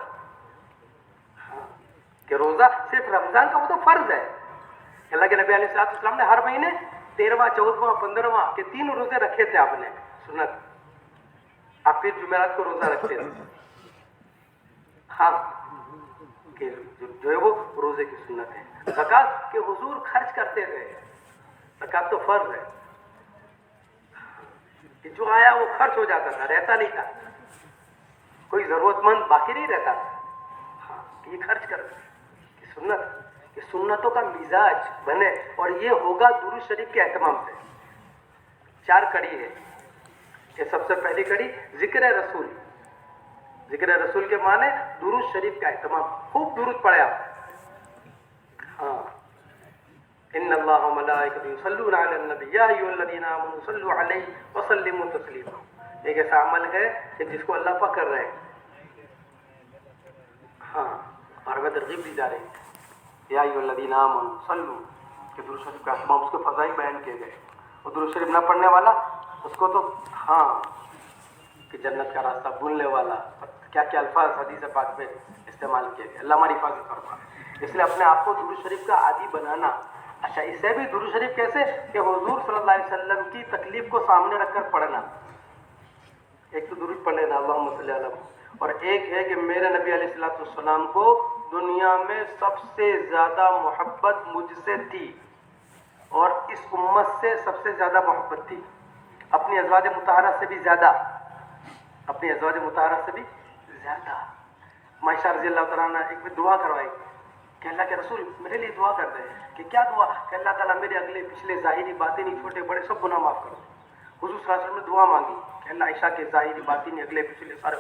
ہاں، کہ روزہ صرف رمضان کا وہ تو فرض ہے. اللہ کے نبی علیہ السلام نے ہر مہینے 13واں، 14واں، 15واں کے 3 روزے رکھے تھے آپ نے، سنت. آپ پھر جمعرات کو روزہ رکھتے تھے، ہاں، کہ جو ہے وہ روزے کی سنت ہے. زکات، کہ حضور خرچ کرتے تھے، زکات تو فرض ہے، کہ جو آیا وہ خرچ ہو جاتا تھا، رہتا نہیں تھا، کوئی ضرورت مند باقی نہیں رہتا تھا. ہاں، کہ یہ خرچ کر کہ سنت، کہ سنتوں کا مزاج بنے، اور یہ ہوگا درود شریف کے اہتمام سے. 4 کڑی ہے، کہ سب سے پہلی کڑی ذکر رسول. ذکر رسول کے معنی درود شریف کا اہتمام، خوب درود پڑھے آپ. ہاں، ان اللہ و ملائکتہ یصلون علی النبی یا ایھا الذین آمنوا صلوا علیہ وسلموا تسلیما. ایک ایسا عمل ہے کہ جس کو اللہ پاک کر رہے ہیں. ہاں، اور ہمیں ترغیب دی جا رہی ہے، یا ایھا الذین آمنوا صلوا، کہ درود شریف کا اہتمام، اس کے فضائل بیان کیے گئے. اور درود شریف نہ پڑھنے والا، اس کو تو ہاں، کہ جنت کا راستہ بھولنے والا، کیا کیا الفاظ حدیث پاک میں استعمال کیے گئے. اللہ ہماری حفاظت فرما. اس لیے اپنے آپ کو درود شریف کا عادی بنانا. اچھا، اس سے بھی درود شریف کیسے کہ حضور صلی اللہ علیہ وسلم کی تکلیف کو سامنے رکھ کر پڑھنا. ایک تو درود پڑھ لینا اللہم صلی علی محمد، اور ایک ہے کہ میرے نبی علیہ الصلوۃ والسلام کو دنیا میں سب سے زیادہ محبت مجھ سے تھی، اور اس امت سے سب سے زیادہ محبت تھی، اپنی ازواج مطہرہ سے بھی زیادہ، اپنی ازواج مطہرہ سے بھی زیادہ. عائشہ رضی اللہ تعالیٰ عنہ ایک بھی دعا کروائی کہ اللہ کے رسول میرے لیے دعا کر دیں. کہ کیا دعا؟ کہ اللہ تعالیٰ میرے اگلے پچھلے ظاہری باطنی چھوٹے بڑے سب گناہ معاف کر دیں. حضور صلی اللہ علیہ وسلم نے دعا مانگی کہ اللہ عائشہ کے ظاہری باطنی اگلے پچھلے سارے.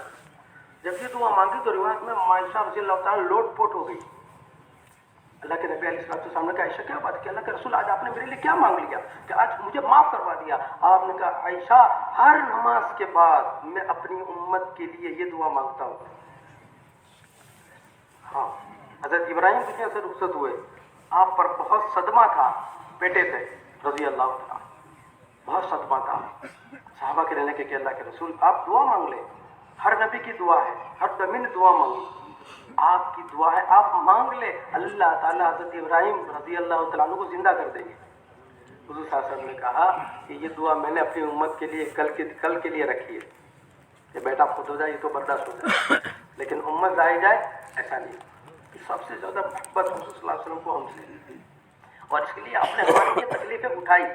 جب یہ دعا مانگی تو روایت میں عائشہ رضی اللہ تعالیٰ لوٹ پوٹ ہو گئی. اللہ کے نبی علیہ السلام نے کہا عائشہ کیا بات ہے کہ اللہ کے رسول آج آپ نے میرے لیے کیا مانگ لیا کہ آج مجھے معاف کروا دیا؟ آپ نے کہا عائشہ ہر نماز کے بعد میں اپنی امت کے لیے یہ دعا مانگتا ہوں. ہاں، حضرت ابراہیم دنیا سے رخصت ہوئے، آپ پر بہت صدمہ تھا، بیٹے تھے رضی اللہ تعالیٰ، بہت صدمہ تھا. صحابہ کے رہنے کہ اللہ کے رسول آپ دعا مانگ لیں، ہر نبی کی دعا ہے، ہر نبی نے دعا مانگی، آپ کی دعا ہے، آپ مانگ لیں، اللہ تعالیٰ حضرت ابراہیم رضی اللہ تعالیٰ عنہ کو زندہ کر دیں گے. حضور صلی اللہ علیہ وسلم نے کہا کہ یہ دعا میں نے اپنی امت کے لیے کل کے لیے رکھی ہے کہ بیٹا خود ہو جائے یہ تو برداشت ہو جائے، لیکن امت ضائع جائے ایسا نہیں۔ سب سے زیادہ محبت حضور صلی اللہ علیہ وسلم کو ہم سے، اور اس کے لیے آپ نے ہمارے لیے تکلیفیں اٹھائی،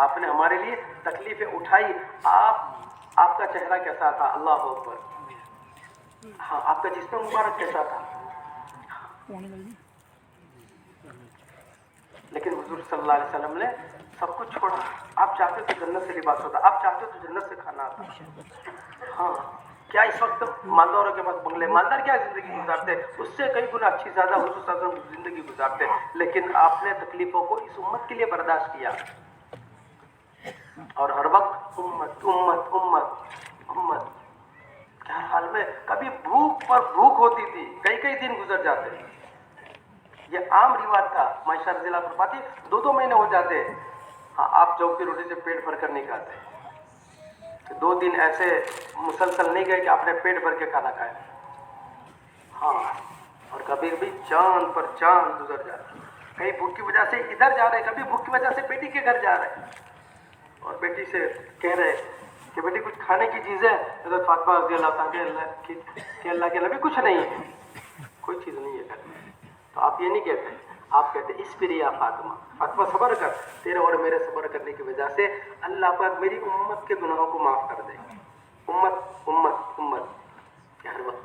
آپ نے ہمارے لیے تکلیفیں اٹھائی۔ آپ کا چہرہ کیسا تھا؟ اللہ اکبر، ہاں آپ کا جسم مبارک کیسا تھا؟ لیکن حضور صلی اللہ علیہ وسلم نے سب کچھ چھوڑا۔ آپ چاہتے تو جنت سے لباس ہوتا، آپ چاہتے تو جنت سے کھانا آتا۔ ہاں کیا اس وقت مالداروں کے پاس بنگلے، مالدار کیا زندگی گزارتے، اس سے کئی گنا اچھی زیادہ حضور صلی اللہ علیہ وسلم زندگی گزارتے، لیکن آپ نے تکلیفوں کو اس امت کے لیے برداشت کیا، اور ہر وقت امت امت امت امت۔ ہر حال میں کبھی بھوک پر بھوک ہوتی تھی، کئی دن گزر جاتے، یہ عام رواج تھا۔ معاشہ رضی اللہ فرماتی 2 مہینے ہو جاتے، ہاں آپ جو کی روٹی سے پیٹ بھر کر نہیں کھاتے، 2 دن ایسے مسلسل نہیں گئے کہ آپ نے پیٹ بھر کے کھانا کھایا، ہاں، اور کبھی کبھی چاند پر چاند گزر جاتا، کہیں بھوک کی وجہ سے ادھر جا رہے، کبھی بھوک کی وجہ سے بیٹی کے گھر جا رہے، اور بیٹی سے کہہ رہے کہ بیٹی کچھ کھانے کی چیز ہے؟ حضرت فاطمہ رضی اللہ تعالیٰ کہ اللہ کے نبی کچھ نہیں ہے، کوئی چیز نہیں ہے گھر میں۔ تو آپ یہ نہیں کہتے، آپ کہتے اصبری یا فاطمہ، فاطمہ صبر کر، تیرے اور میرے صبر کرنے کی وجہ سے اللہ پاک میری امت کے گناہوں کو معاف کر دے۔ امت امت امت کہ ہر وقت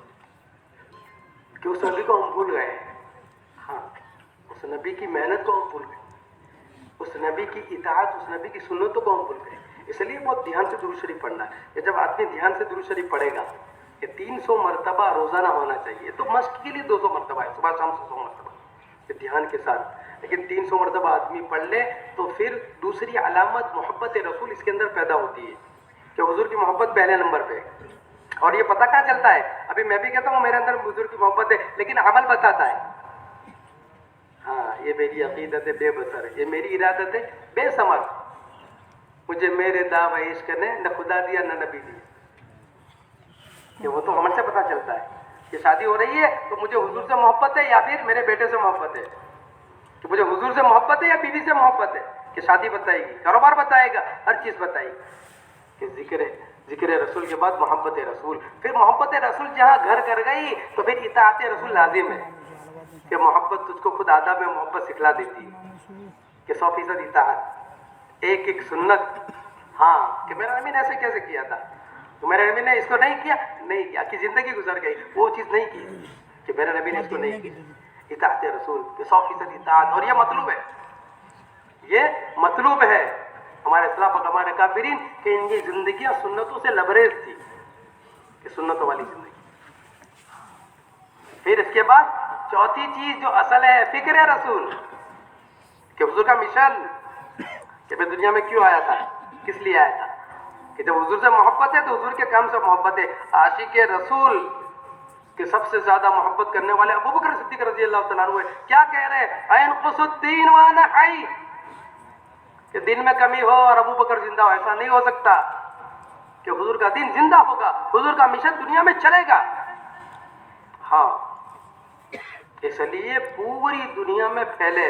کہ اس نبی کو ہم بھول گئے، ہاں اس نبی کی محنت کو ہم بھول گئے، اس نبی کی اطاعت، اس نبی کی سنتوں کو ہم بھول گئے۔ اس لیے بہت دھیان سے درود شریف پڑھنا ہے، کہ جب آدمی دھیان سے درود شریف پڑھے گا کہ 300 مرتبہ روزانہ ہونا چاہیے، تو مشق کے لیے 200 مرتبہ ہے، صبح شام 100 مرتبہ کہ دھیان کے ساتھ، لیکن 300 مرتبہ آدمی پڑھ لے تو پھر دوسری علامت محبت رسول اس کے اندر پیدا ہوتی ہے کہ حضور کی محبت پہلے نمبر پہ۔ اور یہ پتہ کہاں چلتا ہے؟ ابھی میں بھی کہتا ہوں میرے اندر حضور کی محبت ہے، لیکن عمل بتاتا ہے، ہاں یہ میری عقیدت ہے بے بسر ہے، یہ میری ارادت ہے بے ثمر، مجھے میرے دعوی عشق نے نہ خدا دیا نہ نبی دیا، کہ وہ تو عمل سے پتہ چلتا ہے کہ شادی ہو رہی ہے تو مجھے حضور سے محبت ہے یا پھر میرے بیٹے سے محبت ہے، کہ مجھے حضور سے محبت ہے یا بیوی سے محبت ہے، کہ شادی بتائے گی، کاروبار بتائے گا، ہر چیز بتائے گی، کہ ذکر رسول کے بعد محبت رسول، پھر محبت رسول جہاں گھر کر گئی تو پھر اطاعت رسول لازم ہے، کہ محبت تجھ کو خود آداب میں محبت سکھلا دیتی ہے، کہ 100% اطاعت، ایک سنت، ہاں کہ میرا نبی نے ایسے کیسے کیا تھا، تو میرے نبی نے اس کو نہیں کیا کہ زندگی گزر گئی، وہ چیز نہیں کی کہ میرے نبی نے اس کو نہیں کیا، اطاعت رسول کہ 100% اطاعت، اور یہ مطلوب ہے، یہ مطلوب ہے ہمارے اسلاف اور ہمارے کافرین کہ ان کی زندگیاں سنتوں سے لبریز تھی، کہ سنتوں والی زندگی۔ پھر اس کے بعد چوتھی چیز جو اصل ہے فکر رسول، کہ حضور کا مشن، کہ میں دنیا میں کیوں آیا تھا، کس لیے آیا تھا، کہ جب حضور سے محبت ہے تو حضور کے کام سے محبت ہے۔ عاشق رسول کہ سب سے زیادہ محبت کرنے والے ابو بکر صدیق رضی اللہ تعالیٰ عنہ کیا کہہ رہے ہیں، اینقص الدین وانا حی، کہ دین میں کمی ہو اور ابو بکر زندہ ہو، ایسا نہیں ہو سکتا، کہ حضور کا دین زندہ ہوگا، حضور کا مشن دنیا میں چلے گا، ہاں اس لیے پوری دنیا میں پھیلے،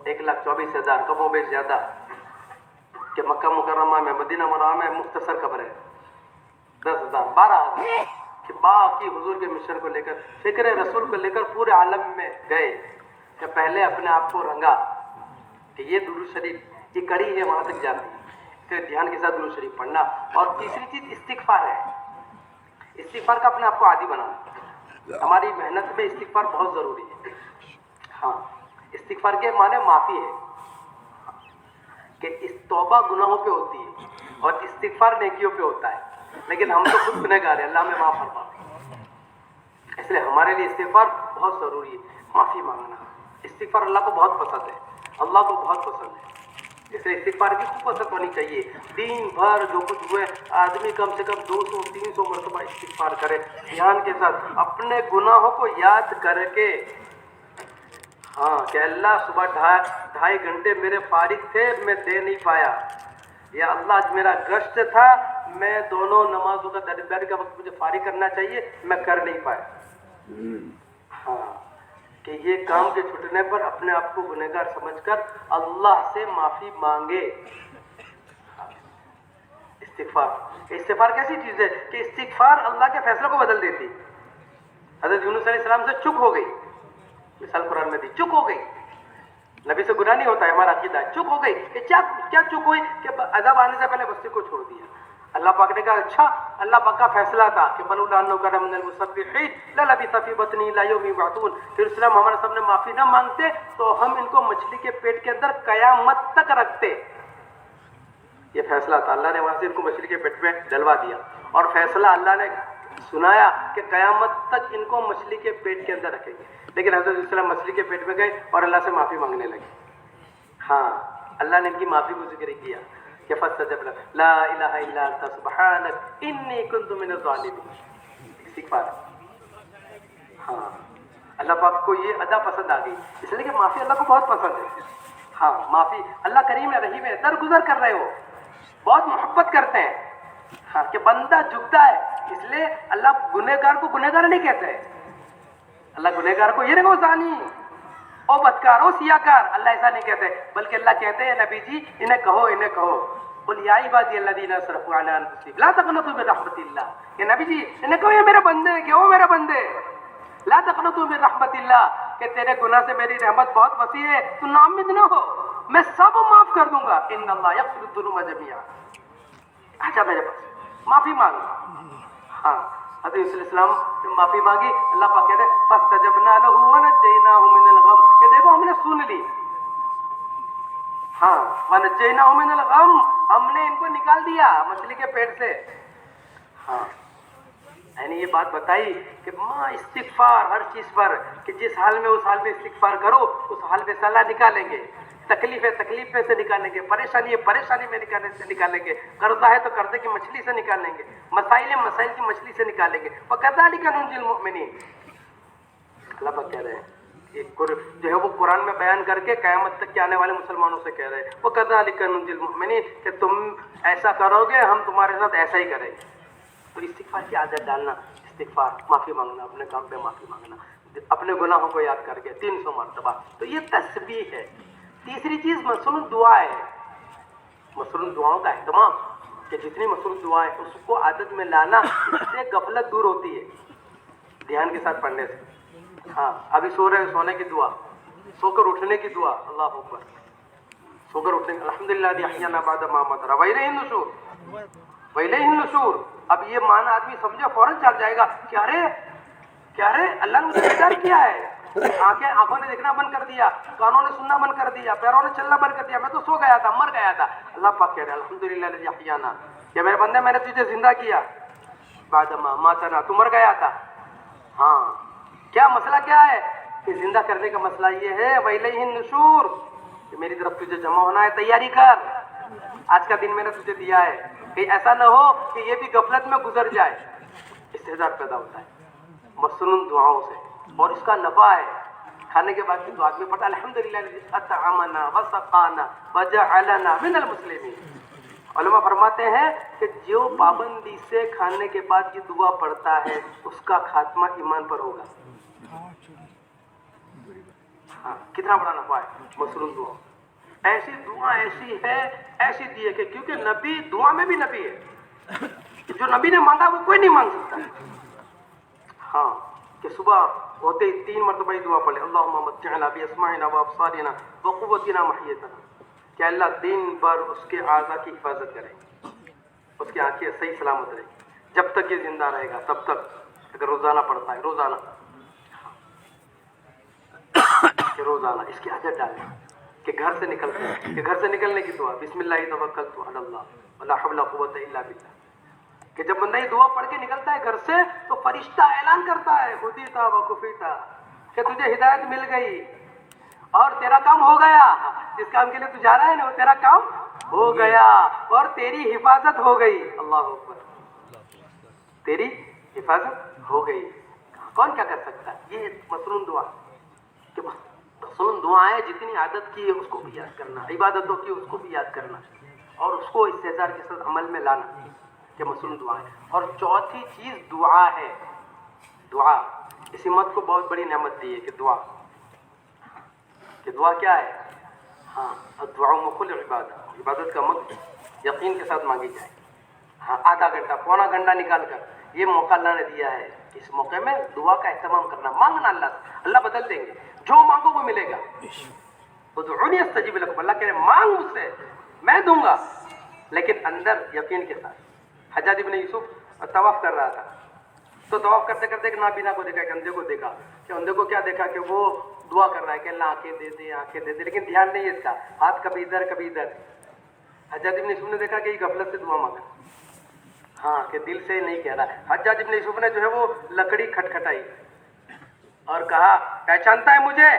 1,24,000 کم و بیش زیادہ، کہ مکہ مکرمہ میں، مدینہ منورہ میں مختصر قبر ہے 10,000 12,000، کہ باقی حضور کے مشن کو لے کر، فکر رسول کو لے کر پورے عالم میں گئے، کہ پہلے اپنے آپ کو رنگا کہ یہ درود شریف یہ کڑی ہے وہاں تک جاتی ہے، پھر دھیان کے ساتھ درود شریف پڑھنا، اور تیسری چیز استغفار ہے، استغفار کا اپنے آپ کو عادی بنانا، ہماری محنت میں استغفار بہت ضروری ہے، ہاں استغفار کے معنی معافی ہے، کہ اس توبہ گناہوں پہ ہوتی ہے اور استغفار نیکیوں پہ ہوتا ہے، لیکن ہم تو خود گنہگار ہیں، اللہ میں معاف فرما، اس لیے ہمارے لیے استغفار بہت ضروری ہے، معافی مانگنا، استغفار اللہ کو بہت پسند ہے، اللہ کو بہت پسند ہے، اس لیے استغفار کی خوب پسند ہونی چاہیے، دن بھر جو کچھ ہوئے آدمی کم سے کم 200-300 مرتبہ استغفار کرے، دھیان کے ساتھ اپنے گناہوں کو یاد کر کے، ہاں کہ اللہ صبح 2.5 گھنٹے میرے فارغ تھے میں دے نہیں پایا، یا اللہ آج میرا گشت تھا میں دونوں نمازوں کا درمیان کا وقت مجھے فارغ کرنا چاہیے میں کر نہیں پایا، ہاں کہ یہ کام کے چھٹنے پر اپنے آپ کو گنہگار سمجھ کر اللہ سے معافی مانگے. استغفار کیسی چیز ہے کہ استغفار اللہ کے فیصلوں کو بدل دیتی. حضرت یونس علیہ السلام سے چک ہو گئی, مثال قرآن میں دی, چک ہو گئی. نبی سے گناہ نہیں ہوتا ہے, ہمارا عقیدہ ہے. چک ہو گئی کہ کیا چک ہوئی کہ عذاب آنے سے پہلے بستی کو چھوڑ دیا. اللہ پاک نے کہا اچھا, اللہ پاک کا فیصلہ تھا کہ فلولا انه كان من المسبحين للبث في بطنه الى يوم يبعثون. پھر اسلام ہمارے سامنے معافی نہ مانگتے تو ہم ان کو مچھلی کے پیٹ کے اندر قیامت تک رکھتے. یہ فیصلہ تھا, اللہ نے وہاں سے ان کو مچھلی کے پیٹ میں ڈلوا دیا, اور فیصلہ اللہ نے سنایا کہ قیامت تک ان کو مچھلی کے پیٹ کے اندر رکھیں گے. لیکن حضرت السلام مچھلی کے پیٹ میں گئے اور اللہ سے معافی مانگنے لگے. ہاں, اللہ نے ان کی معافی کو ذکر کیا کہ فاستجبنا لا الہ الا انت سبحانک انی کنت من الظالمین. استغفار. ہاں, اللہ پاک کو یہ ادا پسند آ گئی, اس لیے کہ معافی اللہ کو بہت پسند ہے. ہاں, معافی, اللہ کریم ہے, رحیم ہے, درگزر کر رہے ہو, بہت محبت کرتے ہیں. ہاں, کہ بندہ جھکتا ہے, اس لیے اللہ گنہگار کو گنہگار نہیں کہتے ہیں. اللہ گنہگار کو یہ نہیں وہ زانی او بدکار او سیاکار, اللہ ایسا نہیں کہتے, بلکہ اللہ کہتے ہیں نبی جی انہیں کہو قل یا عبادی الذین اسرفوا علی انفسہم لا تقنطوا من رحمت اللہ. کہ نبی جی انہیں کہو یہ میرے بندے ہیں, کہ او میرے بندے, لا تقنطوا من رحمت اللہ, کہ تیرے گناہ سے میری رحمت بہت وسیع ہے, تو نا امید نہ ہو, میں سب معاف کر دوں گا. ان اللہ یغفر الذنوب جميعا. اچھا میرے پاس معافی مانگ. ہاں, حضرت علیہ السلام نے معافی مانگی, اللہ پاک کہتے ہیں فاستجبنا له ونجیناه من الغم, کہ دیکھو ہم نے سن لی. ہاں, ونجیناه من الغم, ہم نے ان کو نکال دیا مچھلی کے پیٹ سے. ہاں, میں نے یہ بات بتائی کہ ماں استغفار ہر چیز پر, کہ جس حال میں اس حال میں استغفار کرو, اس حال میں سے اللہ نکالیں گے. تکلیف میں سے نکالیں گے, پریشانی میں نکالیں گے, قرضہ ہے تو قرضے کی مچھلی سے نکالیں گے, مسائل کی مچھلی سے نکالیں گے. وَكَذَلِكَ نُنْجِي الْمُؤْمِنِينَ. اللہ پاک کہہ رہے ہیں, جو ہے وہ قرآن میں بیان کر کے قیامت تک کے آنے والے مسلمانوں سے کہہ رہے ہیں وَكَذَلِكَ نُنْجِي الْمُؤْمِنِينَ, کہ تم ایسا کرو گے ہم تمہارے ساتھ ایسا ہی کریں گے. تو استغفار کی عادت ڈالنا, استغفار, معافی مانگنا, اپنے کام پہ معافی مانگنا, اپنے گناہوں کو یاد کر کے 300 مرتبہ. تو یہ تسبیح ہے. تیسری چیز مسنون دعا ہے. مسنون دعاؤں کا اہتمام, کہ جتنی مسنون دعائیں اس کو عادت میں لانا, اس سے غفلت دور ہوتی ہے دھیان کے ساتھ پڑھنے سے. ہاں, ابھی سو رہے ہیں, سونے کی دعا, سو کر اٹھنے کی دعا, اللہ اکبر, سو کر اٹھنے, الحمدللہ الذی احیانا بعد ما اماتنا وإلیہ النشور, وإلیہ النشور. اب یہ معنی آدمی سمجھے فوراً چل جائے گا کہ ارے اللہ نے مجھے بیدار کیا ہے. آنکھوں نے دیکھنا بند کر دیا, کانوں نے سننا بند کر دیا, پیروں نے چلنا بند کر دیا, میں تو سو گیا تھا, مر گیا تھا. اللہ پاک کہہ رہے ہیں الحمدللہ الذی احیانا, کہ میرے بندے میں نے تجھے زندہ کیا بعد ما اماتنا, تو مر گیا تھا. ہاں, کیا مسئلہ کیا ہے کہ زندہ کرنے کا مسئلہ یہ ہے وإلیہ النشور, کہ میری طرف تجھے جمع ہونا ہے, تیاری کر, آج کا دن میں نے تجھے دیا ہے, کہ ایسا نہ ہو کہ یہ بھی غفلت میں گزر جائے. استحضار پیدا ہوتا ہے مسنون دعاؤں سے, اور اس کا نفع ہے. کھانے کے بعد بھی تو آدمی پڑھتا الحمدللہ الذی اطعمنا وسقانا وجعلنا من المسلمین. علماء فرماتے ہیں کہ جو پابندی سے کھانے کے بعد یہ دعا پڑھتا ہے اس کا خاتمہ ایمان پر ہوگا. ہاں, کتنا بڑا نفع ہے مسنون دعا. ایسی دعا ایسی دی ہے کہ کیونکہ نبی دعا میں بھی نبی ہے, جو نبی نے مانگا وہ کوئی نہیں مانگ سکتا. ہاں, کہ صبح ہوتے ہی 3 مرتبہ ہی دعا پڑھے, اللہم متعنا باسماعنا وابصارنا وقوتنا محیتنا, کہ اللہ دن بھر اس کے اعضاء کی حفاظت کرے, اس کی آنکھیں صحیح سلامت رہے جب تک یہ زندہ رہے گا تب تک. اگر روزانہ پڑھتا ہے, روزانہ کہ روزانہ اس کی عادت ڈالیں, کہ گھر سے نکلتے ہیں, کہ گھر سے نکلنے کی دعا بسم اللہ توکلت علی اللہ ولا حول ولا قوت الا باللہ, کہ جب بندہ یہ دعا پڑھ کے نکلتا ہے گھر سے تو فرشتہ اعلان کرتا ہے ہدیتا وکفیتا, کہ تجھے ہدایت مل گئی اور تیرا کام ہو گیا. جس کام کے لیے تو جا رہا ہے نا, وہ تیرا کام ہو گیا اور تیری حفاظت ہو گئی. اللہ اکبر, تیری حفاظت ہو گئی. کون کیا کر سکتا ہے؟ یہ مسنون دعا, کہ مسنون دعائیں جتنی عادت کی ہے اس کو بھی یاد کرنا, عبادتوں کی اس کو بھی یاد کرنا, اور اس کو استحضار کے ساتھ عمل میں لانا, کہ مسنون دعا ہے. اور چوتھی چیز دعا ہے. دعا, اس امت کو بہت بڑی نعمت دی ہے کہ دعا, کہ دعا کیا ہے؟ ہاں الدعاء مخل عبادت، عبادت کا مقصد یقین کے ساتھ مانگی جائے. ہاں آدھا گھنٹہ پونا گھنٹہ نکال کر یہ موقع اللہ نے دیا ہے، اس موقع میں دعا کا اہتمام کرنا، مانگنا اللہ سے، اللہ بدل دیں گے، جو مانگو وہ ملے گا. ادعونی استجب لکم، اللہ کہہ رہے مانگ مجھ سے میں دوں گا، لیکن اندر یقین کے ساتھ. حجاج ابن یوسف طواف کر رہا تھا تو طواف کرتے کرتے ایک نابینا کو دیکھا، ایک اندھے کو دیکھا. کہ اندھے کو کیا دیکھا کہ وہ دعا کر رہا ہے کہ اللہ آنکھیں دے دے آنکھیں دے دے، لیکن دھیان نہیں ہے اس کا، ہاتھ کبھی ادھر کبھی ادھر. حجاج ابن یوسف نے دیکھا کہ یہ غفلت سے دعا مانگا، ہاں کہ دل سے نہیں کہہ رہا ہے. حجاج ابن یوسف نے جو ہے وہ لکڑی کھٹکھٹائی اور کہا پہچانتا ہے مجھے؟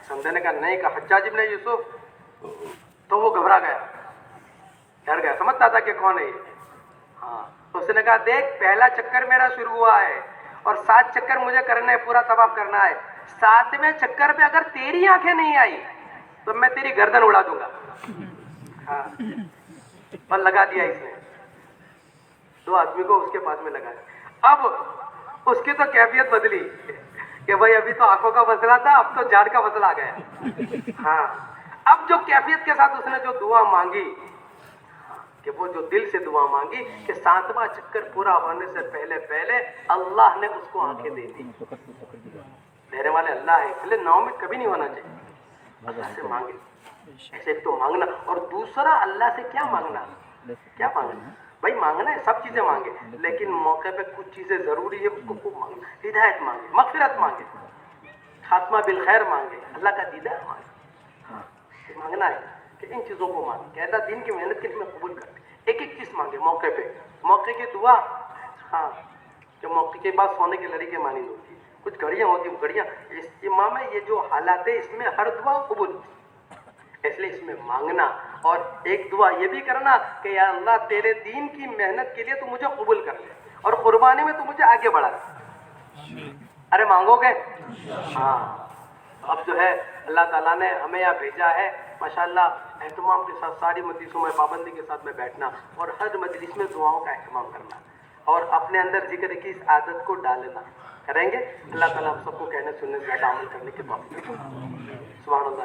سمجھے نے کہا نہیں. کہا حجاج ابن یوسف، تو وہ گھبرا گیا، ڈر گیا، سمجھتا تھا کہ کون ہے یہ. ہاں تو اس نے کہا دیکھ پہلا چکر میرا شروع ہوا ہے اور 7 چکر مجھے کرنا ہے، پورا طواف کرنا ہے. 7ویں چکر پہ اگر تیری آنکھیں نہیں آئی تو میں تیری گردن اڑا دوں گا. ہاں اور لگا دیا اس نے 2 آدمی کو اس کے پاس میں لگا. اب اس کی تو کیفیت بدلی کہ بھائی ابھی تو آنکھوں کا مسئلہ تھا، اب تو جان کا مسئلہ آ گیا. ہاں اب جو کیفیت کے ساتھ اس نے جو دعا مانگی، کہ وہ جو دل سے دعا مانگی کہ 7واں چکر پورا ہونے سے پہلے پہلے اللہ نے اس کو آنکھیں دے دی. دینے والے اللہ ہے، اس لیے نا امید کبھی نہیں ہونا چاہیے. اللہ سے مانگے، ایسے ایک تو مانگنا، اور دوسرا اللہ سے کیا مانگنا؟ کیا مانگنا بھائی؟ مانگنا ہے سب چیزیں مانگے، لیکن موقع پہ کچھ چیزیں ضروری ہے، اس کو خوب مانگنا. ہدایت مانگے، مغفرت مانگے، خاتمہ بالخیر مانگے، اللہ کا دیدار مانگے. مانگنا ہے کہ ان چیزوں کو مانگے کہ اللہ دین کی محنت کے لیے میں قبول کرتے. ایک ایک چیز مانگے موقع پہ، موقع کی دعا. ہاں کہ موقع کے بعد سونے کی لڑی کے مانند ہوتی ہے. کچھ گھڑیاں ہوتی ہیں، گھڑیاں امام ہے، یہ جو حالات ہے اس میں ہر دعا قبول ہوتی ہے، اس لیے اس میں مانگنا. اور ایک دعا یہ بھی کرنا کہ یا اللہ تیرے دین کی محنت کے لیے تو مجھے قبول کر لے، اور قربانی میں تو مجھے آگے بڑھا دے. ارے مانگو گے؟ ہاں اب جو ہے اللہ تعالیٰ نے ہمیں یہاں بھیجا ہے ماشاءاللہ اہتمام کے ساتھ، ساری مجلسوں میں پابندی کے ساتھ میں بیٹھنا اور ہر مجلس میں دعاؤں کا اہتمام کرنا اور اپنے اندر ذکر کی اس عادت کو ڈالنا. کریں گے اللہ تعالیٰ ہم سب کو کہنے سننے سے زیادہ عمل کرنے کے توفیق دے. سبحان اللہ